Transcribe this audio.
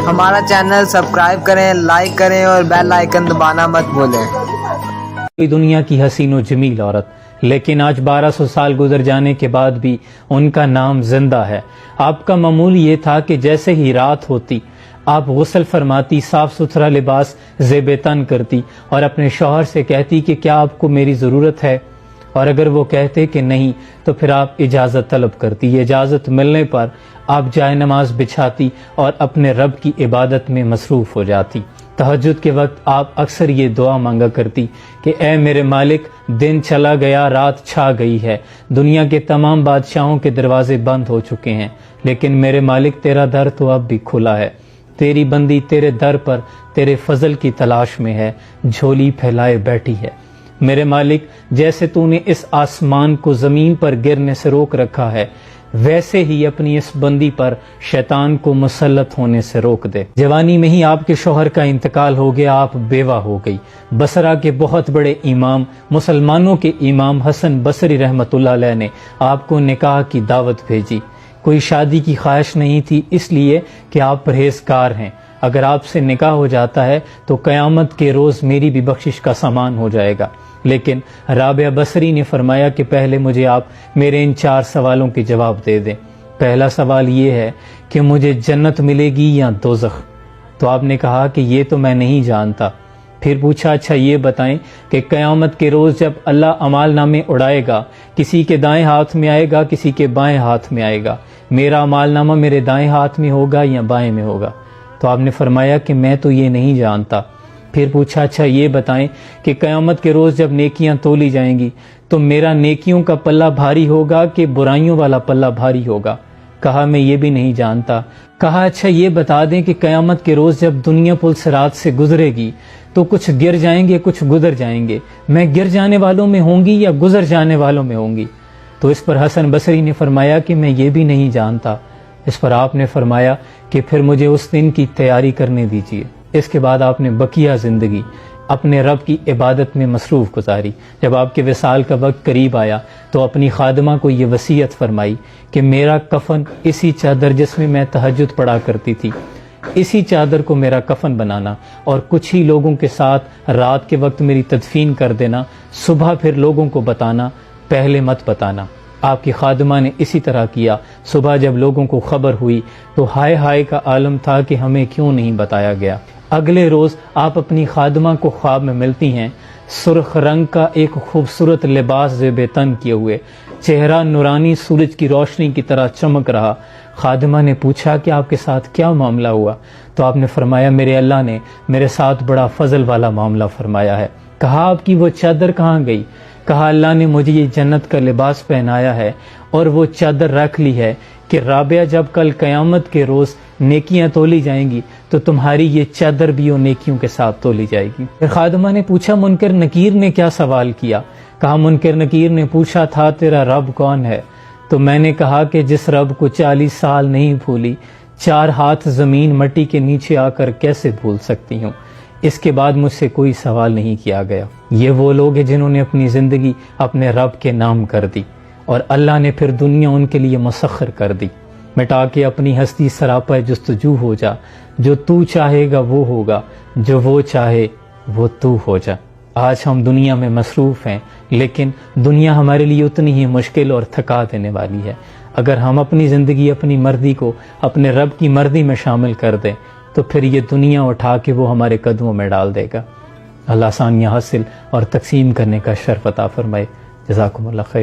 ہمارا channel subscribe کریں، like کریں اور بیل آئیکن دبانا مت بھولیں۔ دنیا کی حسین و جمیل عورت، لیکن آج 1200 سال گزر جانے کے بعد بھی ان کا نام زندہ ہے۔ آپ کا معمول یہ تھا کہ جیسے ہی رات ہوتی آپ غسل فرماتی، صاف ستھرا لباس زیب تن کرتی اور اپنے شوہر سے کہتی کہ کیا آپ کو میری ضرورت ہے، اور اگر وہ کہتے کہ نہیں تو پھر آپ اجازت طلب کرتی۔ اجازت ملنے پر آپ جائے نماز بچھاتی اور اپنے رب کی عبادت میں مصروف ہو جاتی۔ تہجد کے وقت آپ اکثر یہ دعا مانگا کرتی کہ اے میرے مالک، دن چلا گیا، رات چھا گئی ہے، دنیا کے تمام بادشاہوں کے دروازے بند ہو چکے ہیں، لیکن میرے مالک تیرا در تو اب بھی کھلا ہے۔ تیری بندی تیرے در پر تیرے فضل کی تلاش میں ہے، جھولی پھیلائے بیٹھی ہے۔ میرے مالک، جیسے تو نے اس آسمان کو زمین پر گرنے سے روک رکھا ہے، ویسے ہی اپنی اس بندی پر شیطان کو مسلط ہونے سے روک دے۔ جوانی میں ہی آپ کے شوہر کا انتقال ہو گیا، آپ بیوہ ہو گئی۔ بصرہ کے بہت بڑے امام، مسلمانوں کے امام حسن بصری رحمۃ اللہ علیہ نے آپ کو نکاح کی دعوت بھیجی۔ کوئی شادی کی خواہش نہیں تھی، اس لیے کہ آپ پرہیزگار ہیں۔ اگر آپ سے نکاح ہو جاتا ہے تو قیامت کے روز میری بھی بخشش کا سامان ہو جائے گا۔ لیکن رابعہ بصری نے فرمایا کہ پہلے مجھے آپ میرے ان 4 سوالوں کے جواب دے دیں۔ پہلا سوال یہ ہے کہ مجھے جنت ملے گی یا دوزخ؟ تو آپ نے کہا کہ یہ تو میں نہیں جانتا۔ پھر پوچھا اچھا یہ بتائیں کہ قیامت کے روز جب اللہ اعمال نامے اڑائے گا، کسی کے دائیں ہاتھ میں آئے گا، کسی کے بائیں ہاتھ میں آئے گا، میرا اعمال نامہ میرے دائیں ہاتھ میں ہوگا یا بائیں میں ہوگا؟ تو آپ نے فرمایا کہ میں تو یہ نہیں جانتا۔ پھر پوچھا اچھا یہ بتائیں کہ قیامت کے روز جب نیکیاں تولی جائیں گی تو میرا نیکیوں کا پلہ بھاری ہوگا کہ برائیوں والا پلہ بھاری ہوگا؟ کہا میں یہ بھی نہیں جانتا۔ کہا اچھا یہ بتا دیں کہ قیامت کے روز جب دنیا پل صراط سے گزرے گی تو کچھ گر جائیں گے، کچھ گزر جائیں گے، میں گر جانے والوں میں ہوں گی یا گزر جانے والوں میں ہوں گی؟ تو اس پر حسن بصری نے فرمایا کہ میں یہ بھی نہیں جانتا۔ اس پر آپ نے فرمایا کہ پھر مجھے اس دن کی تیاری کرنے دیجیے۔ اس کے بعد آپ نے بقیہ زندگی اپنے رب کی عبادت میں مصروف گزاری۔ جب آپ کے وصال کا وقت قریب آیا تو اپنی خادمہ کو یہ وصیت فرمائی کہ میرا کفن اسی چادر جس میں میں تہجد پڑھا کرتی تھی، اسی چادر کو میرا کفن بنانا اور کچھ ہی لوگوں کے ساتھ رات کے وقت میری تدفین کر دینا، صبح پھر لوگوں کو بتانا، پہلے مت بتانا۔ آپ کی خادمہ نے اسی طرح کیا۔ صبح جب لوگوں کو خبر ہوئی تو ہائے ہائے کا عالم تھا کہ ہمیں کیوں نہیں بتایا گیا۔ اگلے روز آپ اپنی خادمہ کو خواب میں ملتی ہیں، سرخ رنگ کا ایک خوبصورت لباس زیب تن کیے ہوئے، چہرہ نورانی سورج کی روشنی کی طرح چمک رہا۔ خادمہ نے پوچھا کہ آپ کے ساتھ کیا معاملہ ہوا؟ تو آپ نے فرمایا میرے اللہ نے میرے ساتھ بڑا فضل والا معاملہ فرمایا ہے۔ کہا آپ کی وہ چادر کہاں گئی؟ کہا اللہ نے مجھے یہ جنت کا لباس پہنایا ہے اور وہ چادر رکھ لی ہے کہ رابعہ جب کل قیامت کے روز نیکیاں تولی جائیں گی تو تمہاری یہ چادر بھی وہ نیکیوں کے ساتھ تولی جائے گی۔ پھر خادمہ نے پوچھا منکر نکیر نے کیا سوال کیا؟ کہا منکر نکیر نے پوچھا تھا تیرا رب کون ہے؟ تو میں نے کہا کہ جس رب کو 40 سال نہیں بھولی، 4 ہاتھ زمین مٹی کے نیچے آ کر کیسے بھول سکتی ہوں؟ اس کے بعد مجھ سے کوئی سوال نہیں کیا گیا۔ یہ وہ لوگ ہیں جنہوں نے اپنی زندگی اپنے رب کے نام کر دی اور اللہ نے پھر دنیا ان کے لیے مسخر کر دی۔ مٹا کے اپنی ہستی سراپا جستجو ہو جا، جو تو چاہے گا وہ ہوگا، جو وہ چاہے وہ تو ہو جا۔ آج ہم دنیا میں مصروف ہیں، لیکن دنیا ہمارے لیے اتنی ہی مشکل اور تھکا دینے والی ہے۔ اگر ہم اپنی زندگی اپنی مرضی کو اپنے رب کی مرضی میں شامل کر دیں تو پھر یہ دنیا اٹھا کے وہ ہمارے قدموں میں ڈال دے گا۔ اللہ آسانیاں حاصل اور تقسیم کرنے کا شرف عطا فرمائے۔ جزاکم اللہ خیر۔